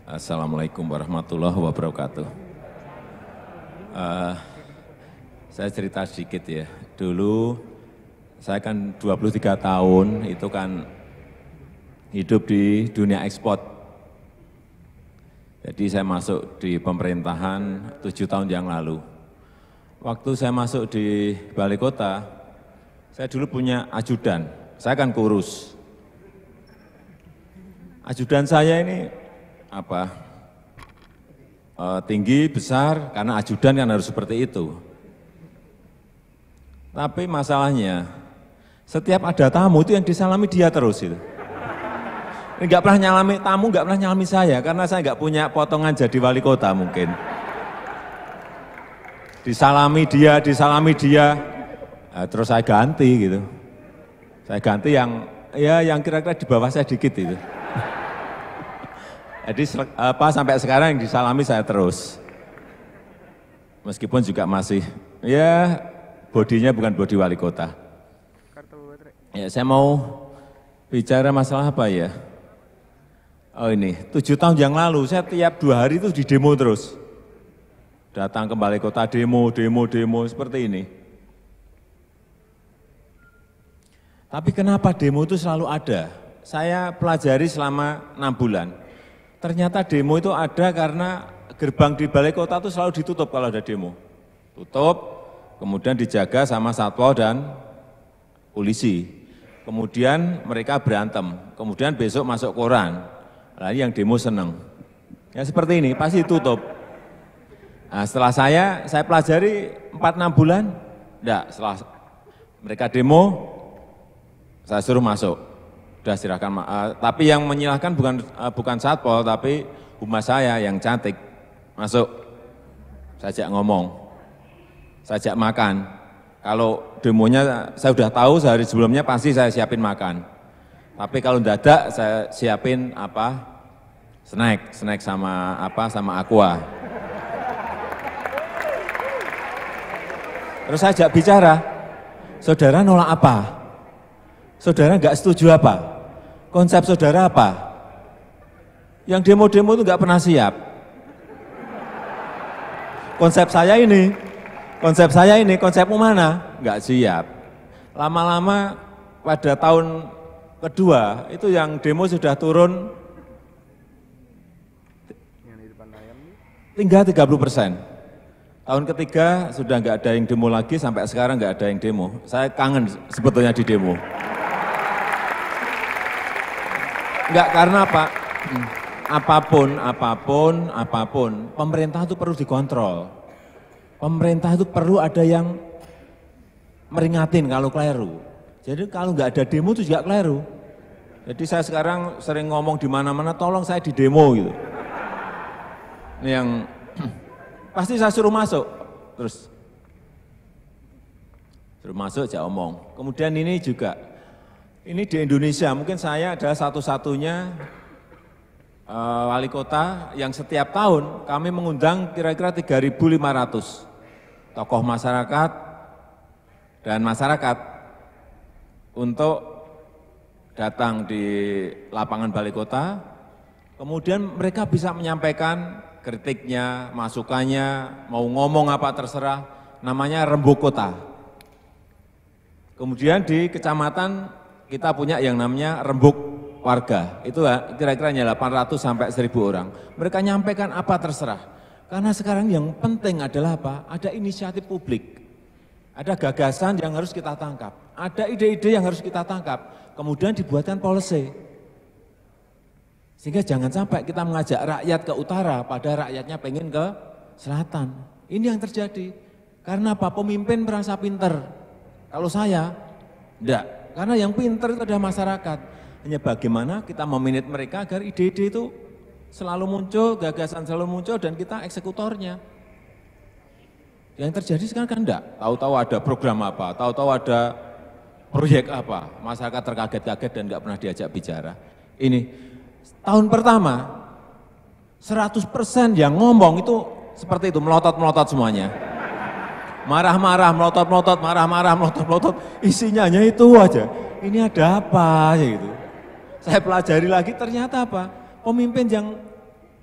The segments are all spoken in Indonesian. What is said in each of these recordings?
Assalamualaikum warahmatullahi wabarakatuh. Saya cerita sedikit ya. Dulu saya kan 23 tahun itu kan hidup di dunia ekspor. Jadi saya masuk di pemerintahan 7 tahun yang lalu. Waktu saya masuk di balai kota, saya dulu punya ajudan. Saya kan kurus. Ajudan saya ini tinggi, besar, karena ajudan kan harus seperti itu. Tapi masalahnya, setiap ada tamu itu yang disalami dia terus itu. Enggak pernah nyalami tamu, enggak pernah nyalami saya, karena saya enggak punya potongan jadi wali kota mungkin. Disalami dia, terus saya ganti gitu. Saya ganti yang kira-kira di bawah saya dikit itu. Jadi sampai sekarang yang disalami saya terus. Meskipun juga masih, bodinya bukan bodi wali kota. Ya, saya mau bicara masalah apa ya? Oh ini, 7 tahun yang lalu saya tiap 2 hari itu di demo terus. Datang ke balai kota demo seperti ini. Tapi kenapa demo itu selalu ada? Saya pelajari selama 6 bulan. Ternyata demo itu ada karena gerbang di balai kota itu selalu ditutup kalau ada demo. Tutup, kemudian dijaga sama satpol dan polisi. Kemudian mereka berantem, kemudian besok masuk koran. Lalu yang demo senang. Ya seperti ini, pasti tutup. Nah, setelah saya pelajari 4-6 bulan, setelah mereka demo, saya suruh masuk. Sudah silakan, tapi yang menyilahkan bukan satpol, tapi humas saya yang cantik. Masuk, saya ajak ngomong, saya ajak makan. Kalau demonya saya sudah tahu sehari sebelumnya pasti saya siapin makan. Tapi kalau dadak saya siapin snack sama aqua. Terus saya ajak bicara, saudara nolak apa? Saudara nggak setuju apa? Konsep saudara apa? Yang demo-demo itu nggak pernah siap. Konsep saya ini, konsepmu mana? Nggak siap. Lama-lama pada tahun kedua, itu yang demo sudah turun tinggal 30%. Tahun ketiga sudah nggak ada yang demo lagi, sampai sekarang nggak ada yang demo. Saya kangen sebetulnya di demo. Enggak, karena apa? Apapun, pemerintah itu perlu dikontrol. Pemerintah itu perlu ada yang meringatin kalau keliru. Jadi kalau nggak ada demo itu juga keliru. Jadi saya sekarang sering ngomong di mana-mana, tolong saya di demo gitu. Ini yang pasti saya suruh masuk, terus suruh masuk saya omong. Kemudian ini juga. Ini di Indonesia, mungkin saya adalah satu-satunya wali kota yang setiap tahun kami mengundang kira-kira 3.500 tokoh masyarakat dan masyarakat untuk datang di lapangan balai kota, kemudian mereka bisa menyampaikan kritiknya, masukannya, mau ngomong apa terserah, namanya rembuk kota. Kemudian di kecamatan kita punya yang namanya rembuk warga, itu kira-kira 800 sampai 1.000 orang. Mereka nyampaikan apa terserah. Karena sekarang yang penting adalah apa? Ada inisiatif publik. Ada gagasan yang harus kita tangkap. Ada ide-ide yang harus kita tangkap. Kemudian dibuatkan policy. Sehingga jangan sampai kita mengajak rakyat ke utara, pada rakyatnya pengen ke selatan. Ini yang terjadi. Karena apa? Pemimpin merasa pinter. Kalau saya, enggak. Karena yang pinter itu adalah masyarakat. Hanya bagaimana kita memanage mereka agar ide-ide itu selalu muncul, gagasan selalu muncul, dan kita eksekutornya. Yang terjadi sekarang kan enggak. Tahu-tahu ada program apa, tahu-tahu ada proyek apa. Masyarakat terkaget-kaget dan enggak pernah diajak bicara. Ini tahun pertama, 100% yang ngomong itu seperti itu, melotot-melotot semuanya. Marah-marah, melotot-melotot, marah-marah, melotot-melotot, isinya hanya itu aja. Ini ada apa ya gitu. Saya pelajari lagi ternyata apa? Pemimpin yang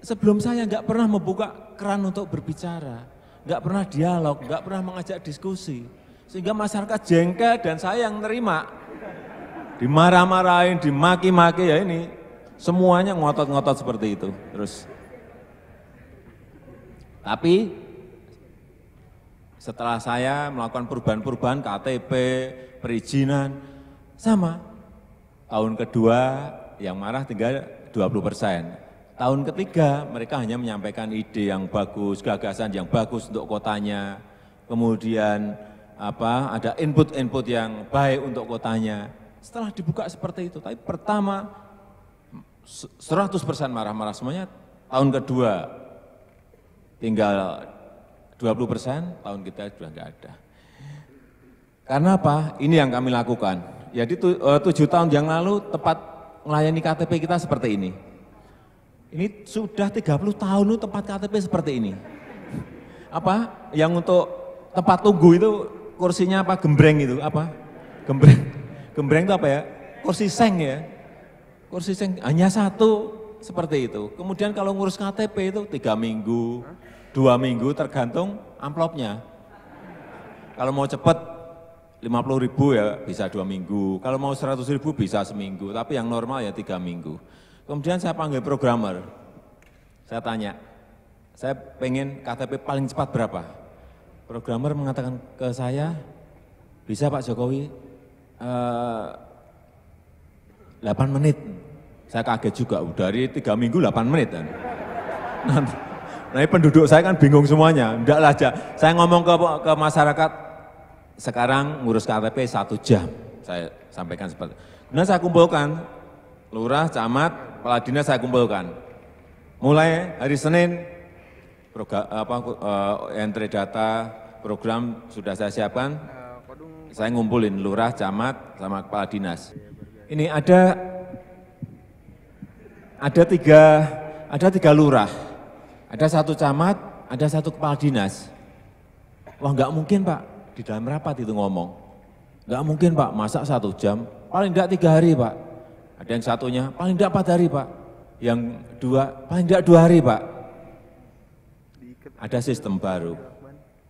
sebelum saya nggak pernah membuka keran untuk berbicara, nggak pernah dialog, nggak pernah mengajak diskusi. Sehingga masyarakat jengkel dan saya yang nerima. Dimarah-marahin, dimaki-maki, ya ini semuanya ngotot-ngotot seperti itu. Terus, tapi setelah saya melakukan perubahan-perubahan KTP, perizinan, sama. Tahun kedua yang marah tinggal 20%. Tahun ketiga mereka hanya menyampaikan ide yang bagus, gagasan yang bagus untuk kotanya. Kemudian ada input-input yang baik untuk kotanya. Setelah dibuka seperti itu, tapi pertama 100% marah-marah semuanya. Tahun kedua tinggal 20%, tahun kita sudah enggak ada. Karena apa? Ini yang kami lakukan. Jadi 7 tahun yang lalu tepat melayani KTP kita seperti ini. Ini sudah 30 tahun tempat KTP seperti ini. Yang untuk tempat tunggu itu kursinya gembreng itu Gembreng. Gembreng itu apa ya? Kursi seng ya. Kursi seng hanya satu seperti itu. Kemudian kalau ngurus KTP itu 3 minggu, 2 minggu tergantung amplopnya. Kalau mau cepat 50.000 ya bisa 2 minggu. Kalau mau 100.000 bisa seminggu. Tapi yang normal ya 3 minggu. Kemudian saya panggil programmer, saya tanya, saya pengen KTP paling cepat berapa? Programmer mengatakan ke saya, bisa Pak Jokowi 8 menit. Saya kaget juga, dari 3 minggu 8 menit. Nah penduduk saya kan bingung semuanya, enggak lah aja. Saya ngomong ke masyarakat, sekarang ngurus KTP 1 jam, saya sampaikan seperti itu. Kemudian saya kumpulkan, lurah, camat, kepala dinas saya kumpulkan. Mulai hari Senin, entry data, program sudah saya siapkan, saya ngumpulin lurah, camat, sama kepala dinas. Ini ada tiga lurah, ada 1 camat, ada 1 kepala dinas. Wah nggak mungkin Pak, di dalam rapat itu ngomong. Nggak mungkin Pak, masa 1 jam, paling enggak 3 hari Pak. Ada yang satunya, paling enggak 4 hari Pak. Yang 2, paling enggak 2 hari Pak. Ada sistem baru,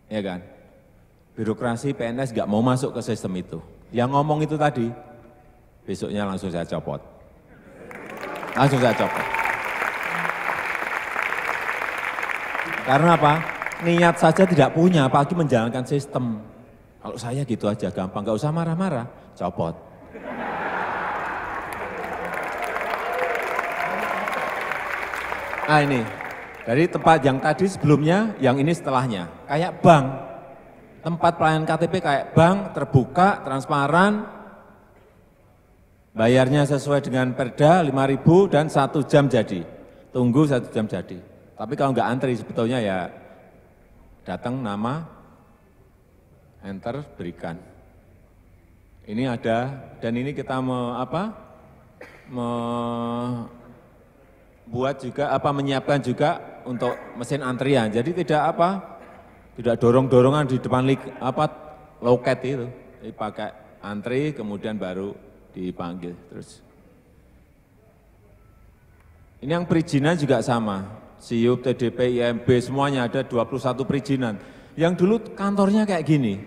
ya kan. Birokrasi PNS enggak mau masuk ke sistem itu. Yang ngomong itu tadi, besoknya langsung saya copot. Langsung saya copot. Karena apa? Niat saja tidak punya, apalagi menjalankan sistem. Kalau saya gitu aja gampang, enggak usah marah-marah, copot. Nah ini, dari tempat yang tadi sebelumnya, yang ini setelahnya. Kayak bank, tempat pelayanan KTP kayak bank, terbuka, transparan, bayarnya sesuai dengan perda 5.000 dan 1 jam jadi. Tunggu 1 jam jadi. Tapi kalau nggak antri sebetulnya ya datang nama, enter, berikan. Ini ada, dan ini kita menyiapkan juga untuk mesin antrian. Jadi tidak dorong-dorongan di depan loket itu. Jadi pakai antri kemudian baru dipanggil terus. Ini yang perizinan juga sama. SIUP, TDP, IMB semuanya ada 21 perizinan. Yang dulu kantornya kayak gini.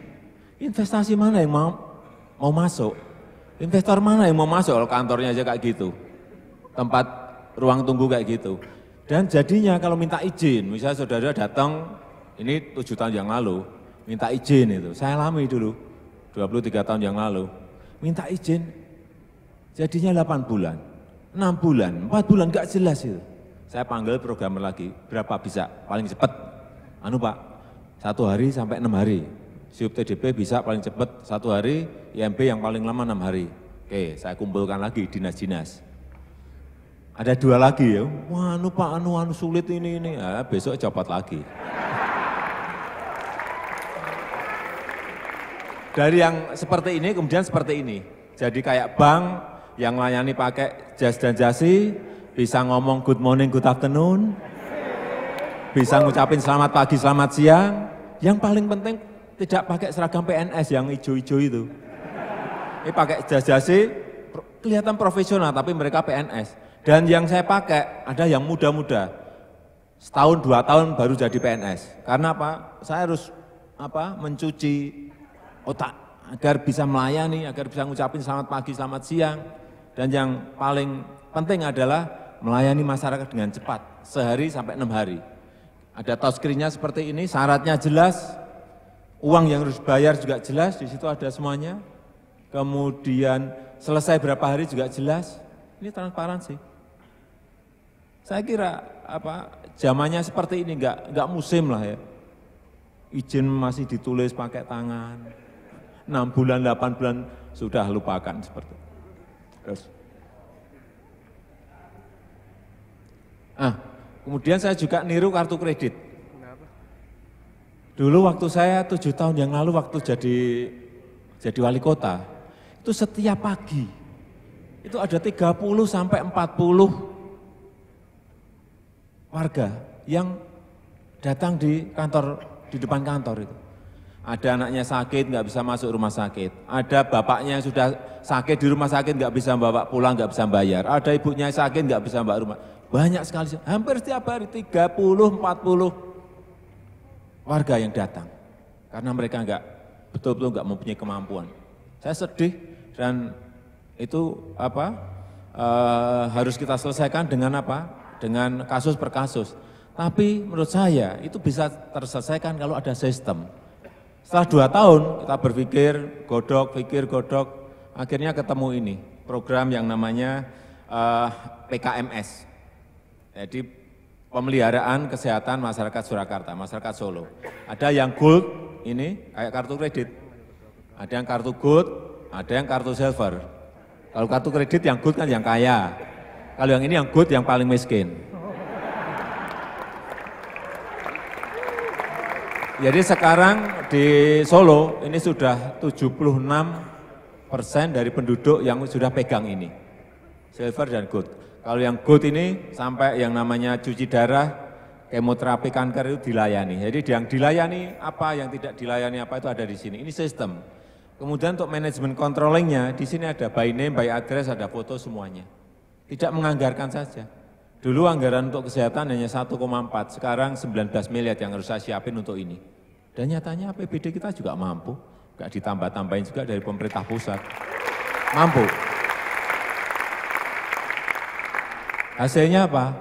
Investasi mana yang mau masuk? Investor mana yang mau masuk kalau kantornya aja kayak gitu? Tempat ruang tunggu kayak gitu. Dan jadinya kalau minta izin, misalnya saudara datang, ini 7 tahun yang lalu, minta izin itu. Saya alami dulu, 23 tahun yang lalu. Minta izin, jadinya 8 bulan, 6 bulan, 4 bulan, enggak jelas itu. Saya panggil programmer lagi, berapa bisa? Paling cepat, Pak, 1 hari sampai 6 hari. SIUP TDP bisa paling cepat 1 hari, IMB yang paling lama 6 hari. Oke, saya kumpulkan lagi dinas-dinas. Ada 2 lagi ya, wah Pak, sulit ini. Nah, besok copot lagi. Dari yang seperti ini, kemudian seperti ini. Jadi kayak bank yang layani pakai jas dan jasi, bisa ngomong good morning, good afternoon, bisa ngucapin selamat pagi, selamat siang. Yang paling penting tidak pakai seragam PNS yang hijau-hijau itu. Ini pakai jas jasi, kelihatan profesional tapi mereka PNS. Dan yang saya pakai ada yang muda-muda, setahun 2 tahun baru jadi PNS. Karena apa? Saya harus mencuci otak agar bisa melayani, agar bisa ngucapin selamat pagi, selamat siang, dan yang paling penting adalah melayani masyarakat dengan cepat, sehari sampai 6 hari. Ada touchscreen-nya seperti ini, syaratnya jelas, uang yang harus bayar juga jelas, di situ ada semuanya. Kemudian selesai berapa hari juga jelas, ini transparansi. Saya kira zamannya seperti ini enggak musim lah ya. Izin masih ditulis pakai tangan. 6 bulan, 8 bulan sudah lupakan seperti itu. Terus. Kemudian saya juga niru kartu kredit. Dulu waktu saya 7 tahun yang lalu waktu jadi wali kota, itu setiap pagi itu ada 30 sampai 40 warga yang datang di depan kantor itu. Ada anaknya sakit, nggak bisa masuk rumah sakit. Ada bapaknya yang sudah sakit di rumah sakit, nggak bisa bawa pulang, nggak bisa bayar. Ada ibunya sakit, nggak bisa bawa rumah. Banyak sekali, hampir setiap hari 30-40 warga yang datang. Karena mereka betul-betul nggak mempunyai kemampuan. Saya sedih dan itu harus kita selesaikan dengan dengan kasus per kasus. Tapi menurut saya itu bisa terselesaikan kalau ada sistem. Setelah 2 tahun kita berpikir, godok, akhirnya ketemu ini, program yang namanya PKMS. Jadi pemeliharaan kesehatan masyarakat Surakarta, masyarakat Solo. Ada yang gold, ini kayak kartu kredit. Ada yang kartu gold, ada yang kartu silver. Kalau kartu kredit yang gold kan yang kaya. Kalau yang ini yang gold yang paling miskin. Jadi sekarang di Solo ini sudah 76% dari penduduk yang sudah pegang ini, silver dan gold. Kalau yang gold ini sampai yang namanya cuci darah, kemoterapi kanker itu dilayani. Jadi yang dilayani apa, yang tidak dilayani apa itu ada di sini. Ini sistem. Kemudian untuk manajemen controllingnya di sini ada by name, by address, ada foto semuanya. Tidak menganggarkan saja. Dulu anggaran untuk kesehatan hanya 1,4, sekarang 19 miliar yang harus saya siapin untuk ini. Dan nyatanya APBD kita juga mampu, nggak ditambah-tambahin juga dari pemerintah pusat. Mampu. Hasilnya apa?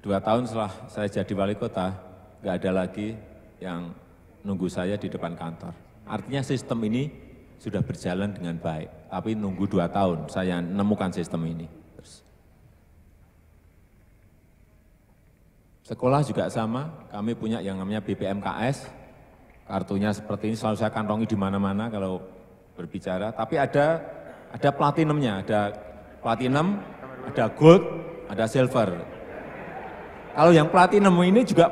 2 tahun setelah saya jadi wali kota, nggak ada lagi yang nunggu saya di depan kantor. Artinya sistem ini sudah berjalan dengan baik, tapi nunggu 2 tahun saya menemukan sistem ini. Sekolah juga sama, kami punya yang namanya BPMKS, kartunya seperti ini selalu saya kantongi di mana-mana kalau berbicara. Tapi ada platinumnya, ada platinum, ada gold, ada silver. Kalau yang platinum ini juga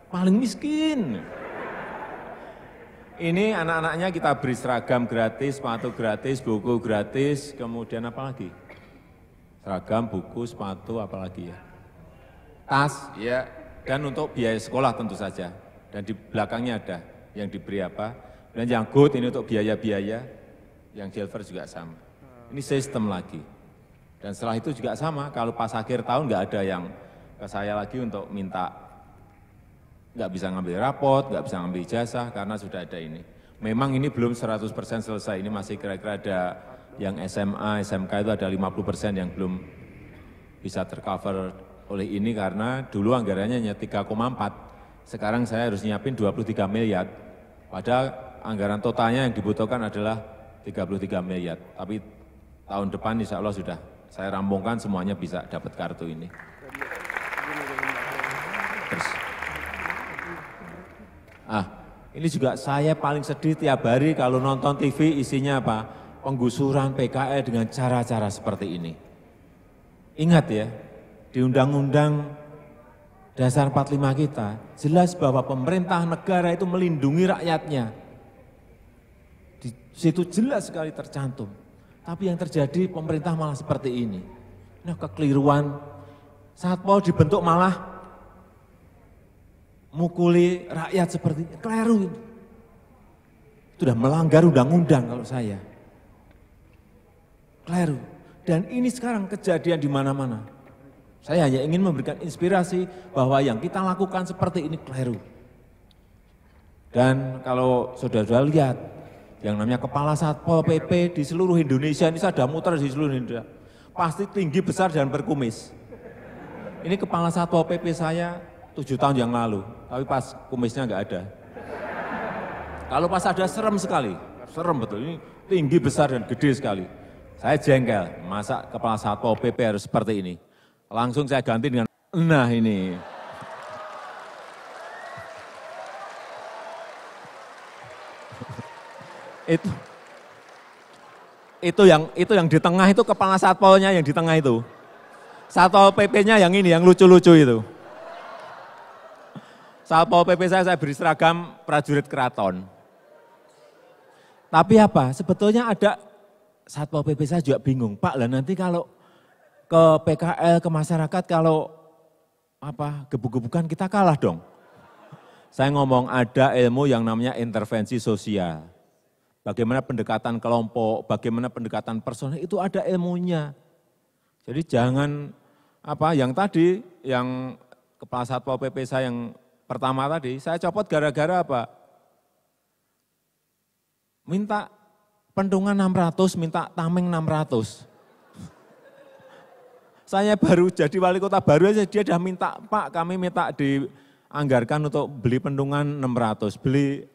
paling miskin. Ini anak-anaknya kita beri seragam gratis, sepatu gratis, buku gratis, kemudian apa lagi? Seragam, buku, sepatu, apa lagi ya? Tas, ya, dan untuk biaya sekolah tentu saja. Dan di belakangnya ada yang diberi apa. Dan yang gold ini untuk biaya-biaya, yang silver juga sama. Ini sistem lagi. Dan setelah itu juga sama, kalau pas akhir tahun nggak ada yang ke saya lagi untuk minta, nggak bisa ngambil rapot, nggak bisa ngambil ijazah, karena sudah ada ini. Memang ini belum 100% selesai, ini masih kira-kira ada yang SMA, SMK itu ada 50% yang belum bisa tercover oleh ini karena dulu anggarannya hanya 3,4, sekarang saya harus nyiapin 23 miliar, padahal anggaran totalnya yang dibutuhkan adalah 33 miliar, tapi tahun depan insya Allah sudah saya rampungkan semuanya bisa dapat kartu ini. Terus, ini juga saya paling sedih tiap hari kalau nonton TV isinya apa? Penggusuran PKL dengan cara-cara seperti ini. Ingat ya, di Undang-Undang Dasar 45 kita, jelas bahwa pemerintah negara itu melindungi rakyatnya. Di situ jelas sekali tercantum. Tapi yang terjadi pemerintah malah seperti ini. Nah, kekeliruan. Satpol dibentuk malah mukuli rakyat seperti ini. Keliru ini. Sudah melanggar undang-undang kalau saya. Keliru. Dan ini sekarang kejadian di mana-mana. Saya hanya ingin memberikan inspirasi bahwa yang kita lakukan seperti ini keliru. Dan kalau saudara-saudara lihat, yang namanya Kepala Satpol PP di seluruh Indonesia, ini saya sudah muter di seluruh Indonesia, pasti tinggi, besar, dan berkumis. Ini Kepala Satpol PP saya 7 tahun yang lalu, tapi pas kumisnya nggak ada. Kalau pas ada serem sekali, serem betul, ini tinggi, besar, dan gede sekali. Saya jengkel, masa Kepala Satpol PP harus seperti ini. Langsung saya ganti dengan, nah ini. Itu yang di tengah itu Kepala Satpolnya yang di tengah itu. Satpol PP-nya yang ini, yang lucu-lucu itu. Satpol PP saya beri seragam prajurit keraton. Tapi apa, sebetulnya ada Satpol PP saya juga bingung, Pak lah nanti kalau ke PKL, ke masyarakat kalau gebuk-gebukan kita kalah dong. Saya ngomong ada ilmu yang namanya intervensi sosial. Bagaimana pendekatan kelompok, bagaimana pendekatan personal, itu ada ilmunya. Jadi jangan yang tadi, yang Kepala Satpol PP saya yang pertama tadi, saya copot gara-gara apa? Minta pentungan 600, minta tameng 600. Saya baru jadi wali kota baru aja, dia sudah minta, Pak kami minta dianggarkan untuk beli pentungan 600, beli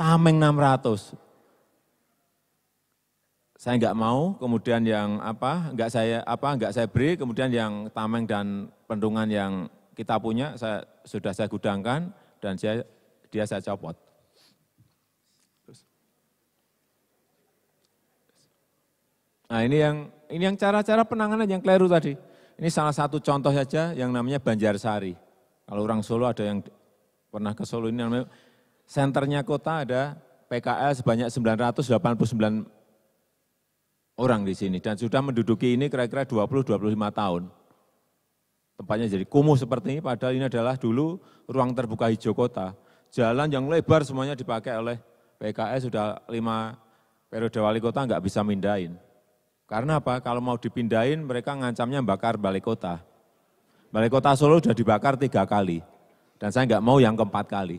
tameng 600. Saya enggak mau, kemudian yang enggak saya beri, kemudian yang tameng dan pentungan yang kita punya sudah saya gudangkan dan dia saya copot. Nah ini yang cara-cara penanganan yang keliru tadi. Ini salah satu contoh saja yang namanya Banjarsari. Kalau orang Solo ada yang pernah ke Solo, ini namanya senternya kota ada PKL sebanyak 989 orang di sini. Dan sudah menduduki ini kira-kira 20-25 tahun. Tempatnya jadi kumuh seperti ini, padahal ini adalah dulu ruang terbuka hijau kota. Jalan yang lebar semuanya dipakai oleh PKL, sudah 5 periode wali kota nggak bisa mindahin. Karena apa? Kalau mau dipindahin mereka ngancamnya bakar balai kota. Balai kota Solo sudah dibakar 3 kali. Dan saya nggak mau yang keempat kali.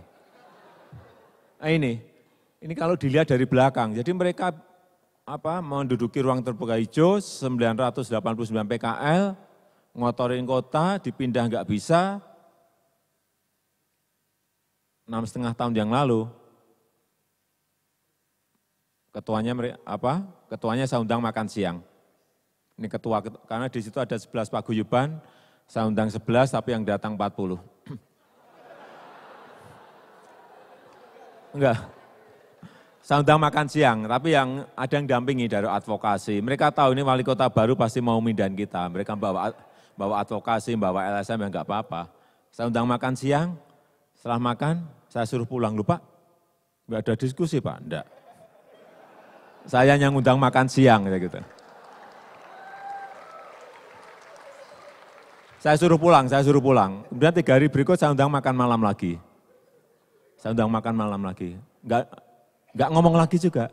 Nah ini kalau dilihat dari belakang. Jadi mereka menduduki ruang terbuka hijau 989 PKL, ngotorin kota, dipindah nggak bisa. 6,5 tahun yang lalu. Ketuanya saya undang makan siang. Ini ketua, karena di situ ada 11 paguyuban, saya undang 11 tapi yang datang 40. Enggak. Saya undang makan siang, tapi ada yang dampingi dari advokasi. Mereka tahu ini wali kota baru pasti mau mindahin kita. Mereka bawa advokasi, bawa LSM yang enggak apa-apa. Saya undang makan siang, setelah makan saya suruh pulang. Lupa, enggak ada diskusi Pak, enggak. Saya yang undang makan siang gitu. Saya suruh pulang. Kemudian 3 hari berikut saya undang makan malam lagi. Enggak ngomong lagi juga.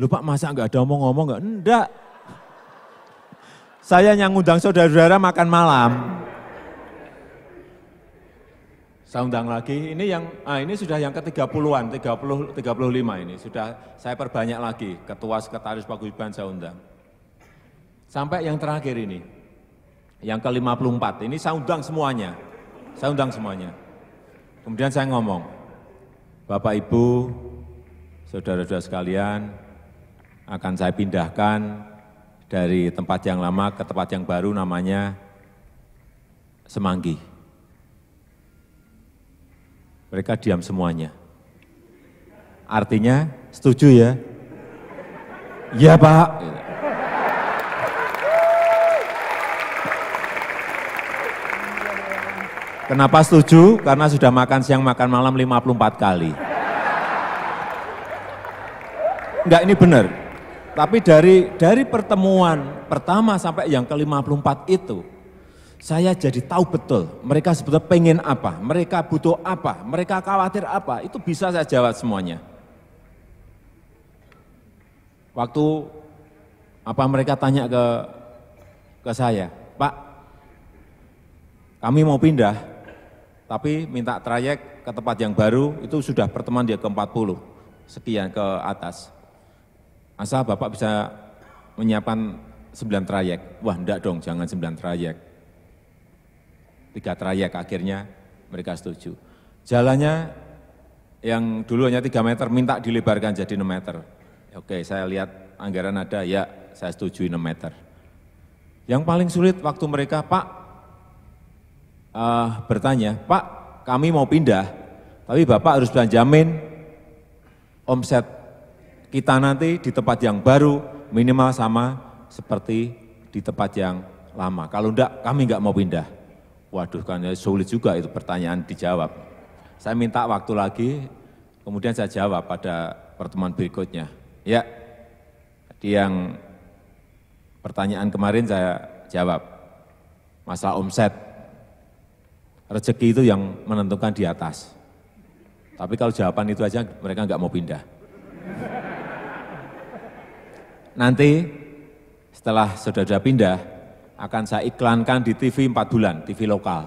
Lupa masa enggak ada ngomong enggak? Enggak. Saya yang undang saudara-saudara makan malam. Saya undang lagi, ini sudah yang ke-30-an, 35 ini, sudah saya perbanyak lagi, ketua sekretaris paguyuban saya undang. Sampai yang terakhir ini, yang ke-54, ini saya undang semuanya. Kemudian saya ngomong, Bapak Ibu, saudara-saudara sekalian, akan saya pindahkan dari tempat yang lama ke tempat yang baru namanya Semanggi. Mereka diam semuanya. Artinya setuju ya? Iya Pak. Kenapa setuju? Karena sudah makan siang, makan malam 54 kali. Enggak, ini benar. Tapi dari pertemuan pertama sampai yang ke-54 itu, saya jadi tahu betul mereka sebetulnya pengen apa, mereka butuh apa, mereka khawatir apa, itu bisa saya jawab semuanya. Waktu mereka tanya ke ke saya, Pak, kami mau pindah, tapi minta trayek ke tempat yang baru, itu sudah pertemuan dia ke-40, sekian ke atas. Asal Bapak bisa menyiapkan 9 trayek. Wah, enggak dong, jangan 9 trayek. 3 trayek, akhirnya mereka setuju. Jalannya yang dulu hanya 3 meter, minta dilebarkan jadi 6 meter. Oke, saya lihat anggaran ada, ya saya setuju 6 meter. Yang paling sulit waktu mereka, Pak, bertanya, Pak, kami mau pindah, tapi Bapak harus jamin omset kita nanti di tempat yang baru minimal sama seperti di tempat yang lama. Kalau enggak, kami enggak mau pindah. Waduh, kan sulit juga itu pertanyaan dijawab. Saya minta waktu lagi, kemudian saya jawab pada pertemuan berikutnya. Ya, di yang pertanyaan kemarin saya jawab, masalah omset, rezeki itu yang menentukan di atas. Tapi kalau jawaban itu aja mereka nggak mau pindah. Nanti setelah sudah pindah, akan saya iklankan di TV 4 bulan, TV lokal.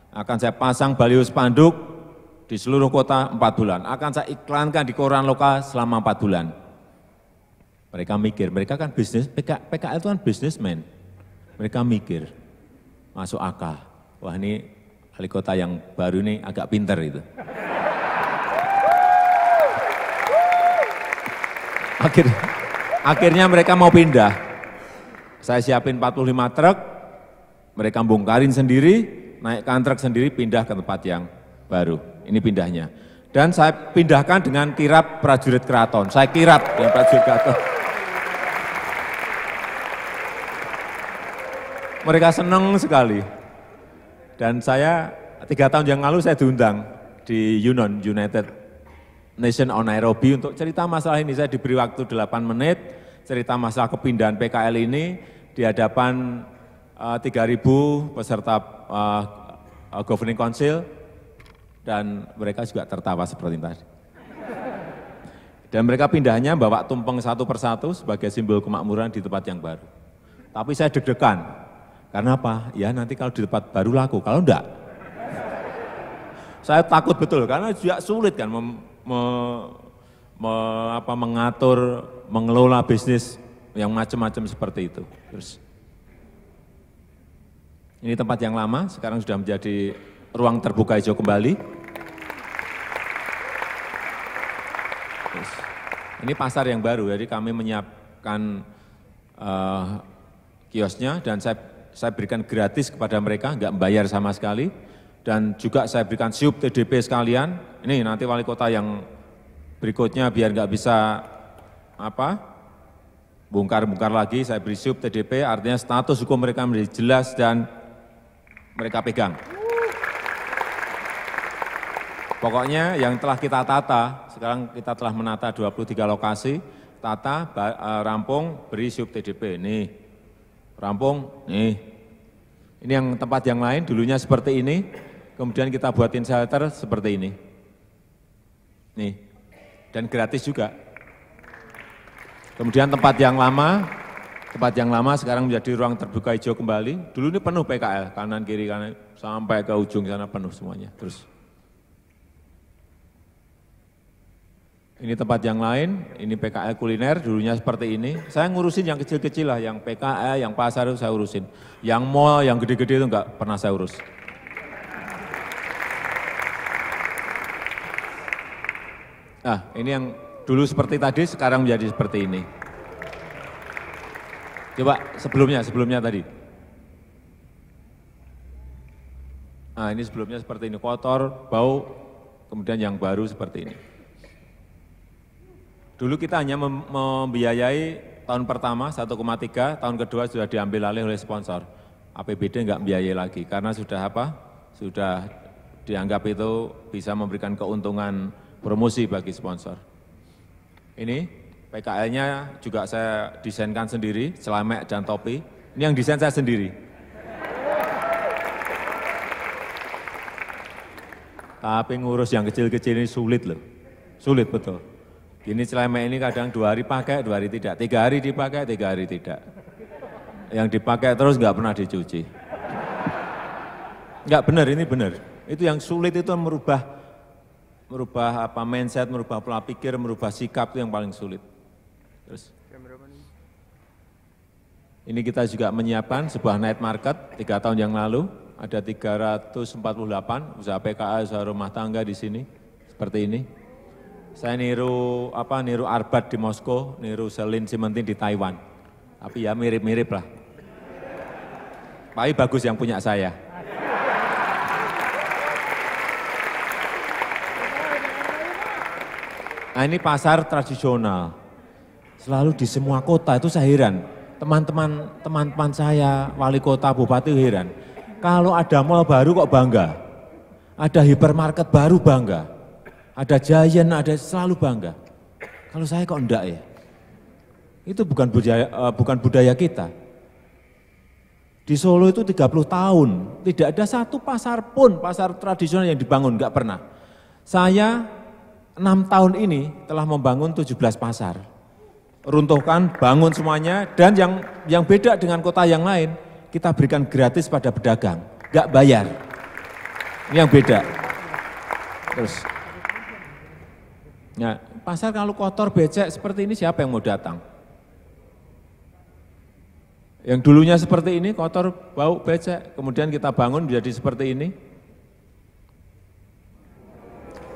Akan saya pasang baliho spanduk di seluruh kota 4 bulan. Akan saya iklankan di koran lokal selama 4 bulan. Mereka mikir, mereka kan bisnis, PKL itu kan bisnismen. Mereka mikir, masuk akal. Wah, ini wali kota yang baru ini agak pinter itu. Akhirnya mereka mau pindah. Saya siapin 45 truk, mereka bongkarin sendiri, naikkan truk sendiri, pindah ke tempat yang baru. Ini pindahnya. Dan saya pindahkan dengan kirap prajurit keraton. Saya kirap dengan prajurit keraton. Mereka senang sekali. Dan saya 3 tahun yang lalu saya diundang di UNON, United Nation on Nairobi, untuk cerita masalah ini. Saya diberi waktu 8 menit, cerita masalah kepindahan PKL ini di hadapan 3.000 peserta Governing Council, dan mereka juga tertawa seperti tadi. Dan mereka pindahnya bawa tumpeng satu persatu sebagai simbol kemakmuran di tempat yang baru. Tapi saya deg-degan. Karena apa? Ya nanti kalau di tempat baru laku, kalau enggak. Saya takut betul, karena juga sulit kan mengatur, mengelola bisnis yang macam-macam seperti itu. Terus, ini tempat yang lama, sekarang sudah menjadi ruang terbuka hijau kembali. Terus, ini pasar yang baru, jadi kami menyiapkan kiosnya, dan saya berikan gratis kepada mereka, enggak membayar sama sekali. Dan juga saya berikan siup TDP sekalian. Ini nanti wali kota yang berikutnya biar enggak bisa bongkar-bongkar lagi, saya beri siup TDP, artinya status hukum mereka menjadi jelas dan mereka pegang. Pokoknya yang telah kita tata, sekarang kita telah menata 23 lokasi, tata, rampung, beri siup TDP. Nih, rampung, nih. Ini yang tempat yang lain, dulunya seperti ini, kemudian kita buatin shelter seperti ini. Nih, dan gratis juga. Kemudian tempat yang lama sekarang menjadi ruang terbuka hijau kembali. Dulu ini penuh PKL, kanan, kiri, kanan, sampai ke ujung sana penuh semuanya. Terus, ini tempat yang lain, ini PKL kuliner, dulunya seperti ini. Saya ngurusin yang kecil-kecil lah, yang PKL, yang pasar itu saya urusin. Yang mall, yang gede-gede itu enggak pernah saya urus. Nah, ini yang dulu seperti tadi, sekarang menjadi seperti ini. Coba sebelumnya tadi. Nah, ini sebelumnya seperti ini, kotor, bau, kemudian yang baru seperti ini. Dulu kita hanya membiayai tahun pertama 1,3, tahun kedua sudah diambil alih oleh sponsor. APBD enggak membiayai lagi, karena sudah sudah dianggap itu bisa memberikan keuntungan promosi bagi sponsor. Ini PKL-nya juga saya desainkan sendiri, celemek dan topi. Ini yang desain saya sendiri. Tapi ngurus yang kecil-kecil ini sulit loh, sulit betul. Ini celemek ini kadang 2 hari pakai, 2 hari tidak, 3 hari dipakai, 3 hari tidak. yang dipakai terus nggak pernah dicuci. Nggak benar, ini benar. Itu yang sulit itu merubah apa mindset, merubah pola pikir, merubah sikap itu yang paling sulit. Terus ini kita juga menyiapkan sebuah night market 3 tahun yang lalu, ada 348 usaha PKA, usaha rumah tangga di sini, seperti ini. Saya niru Arbat di Moskow, niru Celine Simentin di Taiwan. Tapi ya mirip-mirip lah. Tapi bagus yang punya saya. Nah ini pasar tradisional. Selalu di semua kota itu saya heran. Teman-teman saya, wali kota, bupati heran. Kalau ada mall baru kok bangga. Ada hipermarket baru bangga. Ada Giant, ada selalu bangga. Kalau saya kok enggak ya? Itu bukan budaya kita. Di Solo itu 30 tahun, tidak ada satu pasar pun, pasar tradisional yang dibangun, enggak pernah. Saya 6 tahun ini telah membangun 17 pasar. Runtuhkan, bangun semuanya, dan yang beda dengan kota yang lain, kita berikan gratis pada pedagang, enggak bayar. Ini yang beda. Terus, ya, pasar kalau kotor, becek seperti ini siapa yang mau datang? Yang dulunya seperti ini, kotor, bau, becek, kemudian kita bangun menjadi seperti ini.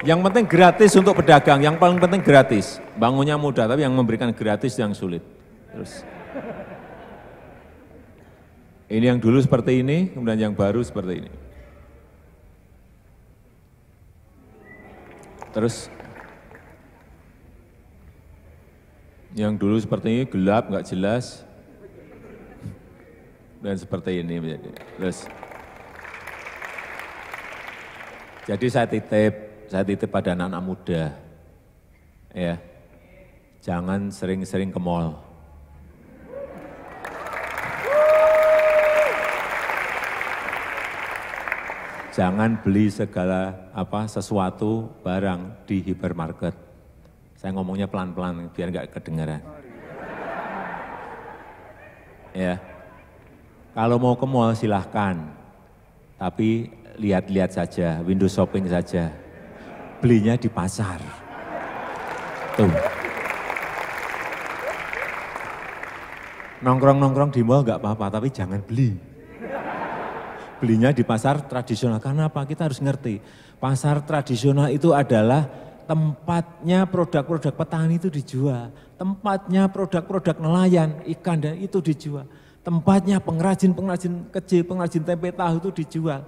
Yang penting gratis untuk pedagang, yang paling penting gratis. Bangunnya mudah, tapi yang memberikan gratis yang sulit. Terus, ini yang dulu seperti ini, kemudian yang baru seperti ini. Terus, yang dulu seperti ini gelap, nggak jelas, dan seperti ini menjadi. Terus, jadi saya titip pada anak-anak muda, ya, jangan sering-sering ke mall. Jangan beli segala sesuatu barang di hipermarket. Saya ngomongnya pelan-pelan biar nggak kedengaran. Ya, kalau mau ke mall silahkan, tapi lihat-lihat saja, window shopping saja. Belinya di pasar. Tuh. Nongkrong-nongkrong di mall nggak apa-apa, tapi jangan beli. Belinya di pasar tradisional. Karena apa? Kita harus ngerti. Pasar tradisional itu adalah tempatnya produk-produk petani itu dijual. Tempatnya produk-produk nelayan, ikan dan itu dijual. Tempatnya pengrajin-pengrajin kecil, pengrajin tempe tahu itu dijual.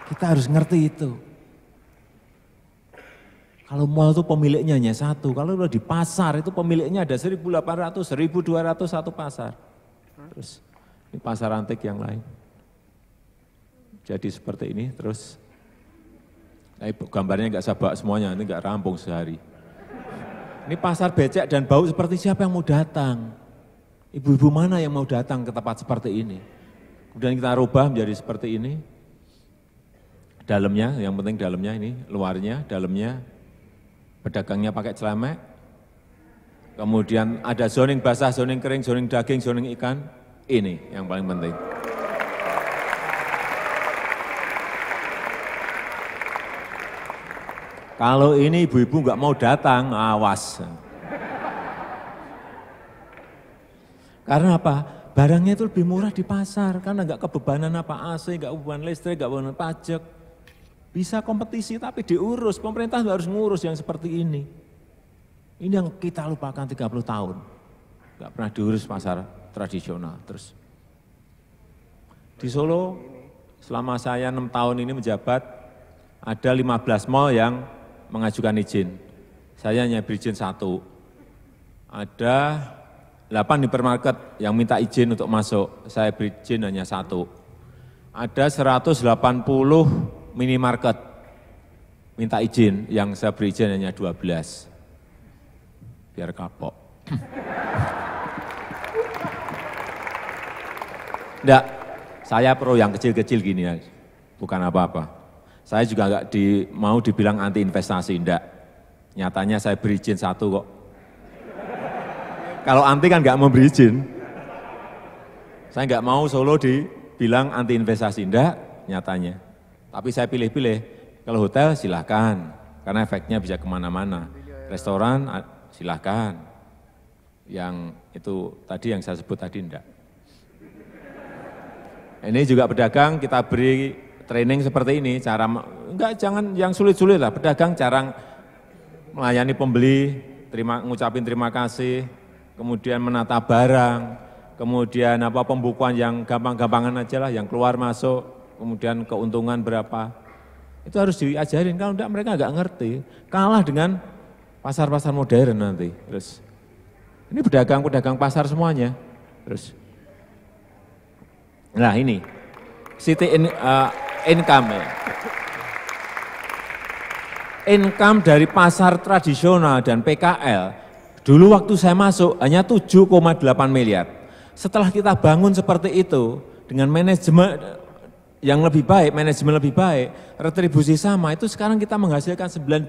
Kita harus ngerti itu. Kalau mall itu pemiliknya hanya satu, kalau di pasar itu pemiliknya ada 1.800, 1.200 satu pasar. Terus ini pasar antik yang lain. Jadi seperti ini, terus gambarnya nggak saya bawa semuanya, ini nggak rampung sehari. Ini pasar becek dan bau seperti siapa yang mau datang? Ibu-ibu mana yang mau datang ke tempat seperti ini? Kemudian kita rubah menjadi seperti ini. Dalamnya, yang penting dalamnya ini, luarnya, dalamnya, pedagangnya pakai celemek. Kemudian ada zoning basah, zoning kering, zoning daging, zoning ikan. Ini yang paling penting. Kalau ini ibu-ibu nggak mau datang, awas. Karena apa? Barangnya itu lebih murah di pasar, karena nggak kebebanan apa AC, nggak beban listrik, nggak beban pajak. Bisa kompetisi tapi diurus, pemerintah harus ngurus yang seperti ini. Ini yang kita lupakan 30 tahun. Nggak pernah diurus pasar tradisional. Terus di Solo selama saya 6 tahun ini menjabat, ada 15 mall yang mengajukan izin. Saya hanya berizin 1. Ada 8 hipermarket yang minta izin untuk masuk, saya berizin hanya 1. Ada 180 minimarket minta izin, yang saya beri izin hanya 12. Biar kapok. Enggak, saya pro yang kecil-kecil gini ya, bukan apa-apa. Saya juga enggak mau dibilang anti investasi, enggak. Nyatanya saya beri izin 1 kok. Kalau anti kan nggak memberi izin. Saya nggak mau Solo dibilang anti investasi, enggak nyatanya. Tapi saya pilih-pilih, kalau hotel silahkan, karena efeknya bisa kemana-mana. Restoran silahkan, yang itu tadi yang saya sebut tadi enggak. Ini juga pedagang kita beri training seperti ini, cara, enggak jangan yang sulit-sulit lah, pedagang cara melayani pembeli, ngucapin terima kasih, kemudian menata barang, kemudian pembukuan yang gampang-gampangan aja lah, yang keluar masuk, kemudian keuntungan berapa. Itu harus diajarin, kalau enggak mereka enggak ngerti. Kalah dengan pasar-pasar modern nanti. Terus ini pedagang-pedagang pasar semuanya. Terus nah ini income ya. Income dari pasar tradisional dan PKL, dulu waktu saya masuk hanya 7,8 miliar. Setelah kita bangun seperti itu, dengan manajemen yang lebih baik, manajemen lebih baik, retribusi sama, itu sekarang kita menghasilkan 19,2.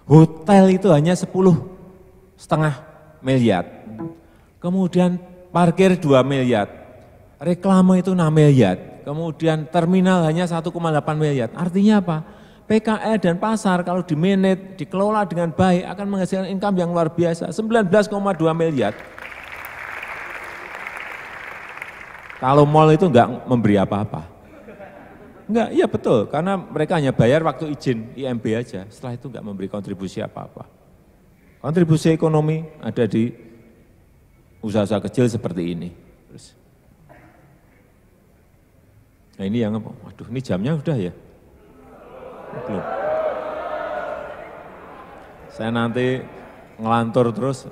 Hotel itu hanya 10,5 miliar. Kemudian parkir 2 miliar, reklame itu 6 miliar, kemudian terminal hanya 1,8 miliar. Artinya apa? PKL dan pasar kalau di-manage, dikelola dengan baik akan menghasilkan income yang luar biasa, 19,2 miliar. Kalau mall itu enggak memberi apa-apa. Enggak, iya betul, karena mereka hanya bayar waktu izin IMB aja, setelah itu enggak memberi kontribusi apa-apa. Kontribusi ekonomi ada di usaha-usaha kecil seperti ini. Terus. Nah ini yang apa? Waduh, ini jamnya udah ya? Belum. Saya nanti ngelantur terus.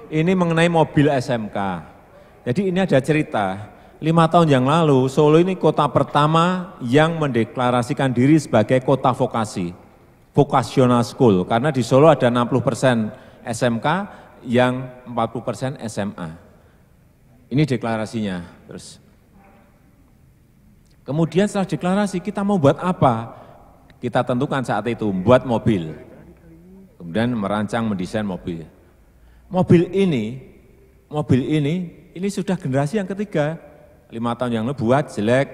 Ini mengenai mobil SMK. Jadi ini ada cerita, 5 tahun yang lalu Solo ini kota pertama yang mendeklarasikan diri sebagai kota vokasi, vocational school, karena di Solo ada 60% SMK, yang 40% SMA. Ini deklarasinya. Terus, kemudian setelah deklarasi kita mau buat apa? Kita tentukan saat itu, buat mobil. Kemudian merancang, mendesain mobil. Mobil ini sudah generasi yang ketiga, 5 tahun yang lalu buat, jelek,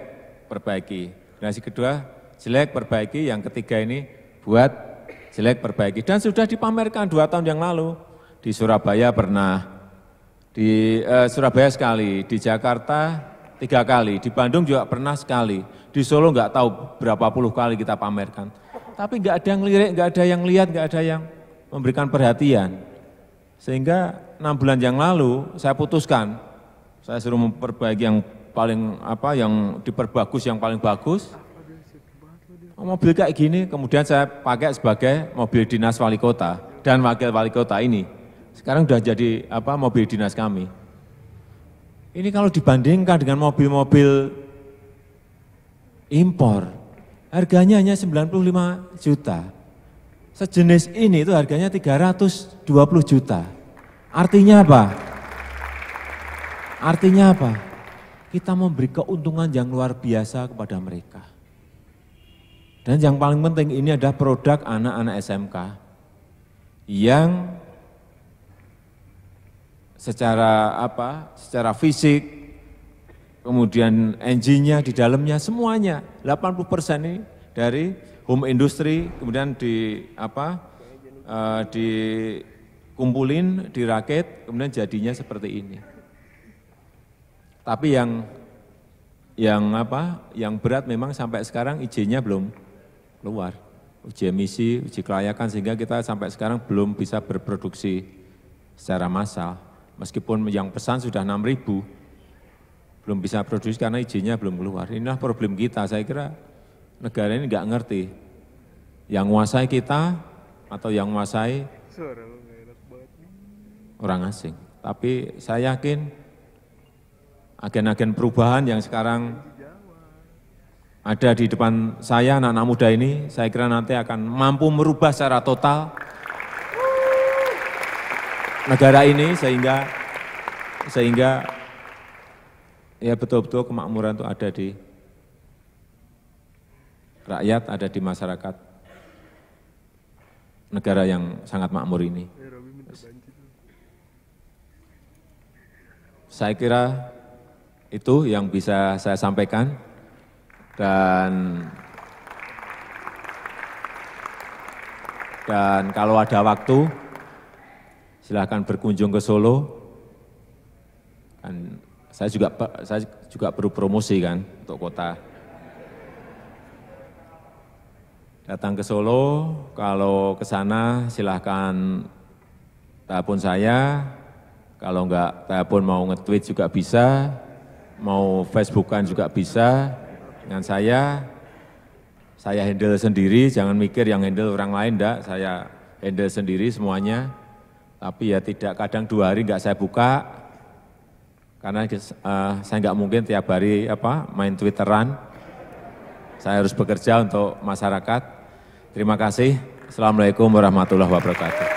perbaiki. Generasi kedua, jelek, perbaiki, yang ketiga ini buat, jelek, perbaiki. Dan sudah dipamerkan 2 tahun yang lalu. Di Surabaya pernah, di Surabaya sekali, di Jakarta 3 kali, di Bandung juga pernah sekali, di Solo nggak tahu berapa puluh kali kita pamerkan. Tapi nggak ada yang lirik, nggak ada yang lihat, nggak ada yang memberikan perhatian. Sehingga 6 bulan yang lalu saya putuskan, saya suruh memperbaiki yang paling yang diperbagus, yang paling bagus. Mobil kayak gini, kemudian saya pakai sebagai mobil dinas wali kota dan wakil wali kota ini. Sekarang sudah jadi mobil dinas kami. Ini kalau dibandingkan dengan mobil-mobil impor, harganya hanya 95 juta. Sejenis ini itu harganya 320 juta. Artinya apa? Artinya apa? Kita memberi keuntungan yang luar biasa kepada mereka. Dan yang paling penting ini adalah produk anak-anak SMK yang secara fisik, kemudian engine-nya di dalamnya semuanya 80% ini dari home industry, kemudian dikumpulin, dirakit, kemudian jadinya seperti ini. Tapi yang berat memang sampai sekarang izinnya belum keluar, uji emisi, uji kelayakan, sehingga kita sampai sekarang belum bisa berproduksi secara massal. Meskipun yang pesan sudah 6.000, belum bisa produksi karena izinnya belum keluar. Inilah problem kita, saya kira negara ini nggak ngerti. Yang menguasai kita atau yang menguasai orang asing. Tapi saya yakin agen-agen perubahan yang sekarang ada di depan saya, anak-anak muda ini, saya kira nanti akan mampu merubah secara total negara ini sehingga ya betul-betul kemakmuran itu ada di rakyat, ada di masyarakat negara yang sangat makmur ini. saya kira itu yang bisa saya sampaikan, dan kalau ada waktu, silahkan berkunjung ke Solo. Kan saya juga perlu promosi kan untuk kota. Datang ke Solo, kalau ke sana silahkan telepon saya. Kalau enggak telepon, mau nge-tweet juga bisa, mau Facebookan juga bisa dengan saya handle sendiri, jangan mikir yang handle orang lain, enggak, saya handle sendiri semuanya. Tapi ya tidak, kadang 2 hari enggak saya buka, karena saya enggak mungkin tiap hari main Twitteran, saya harus bekerja untuk masyarakat. Terima kasih. Assalamualaikum warahmatullahi wabarakatuh.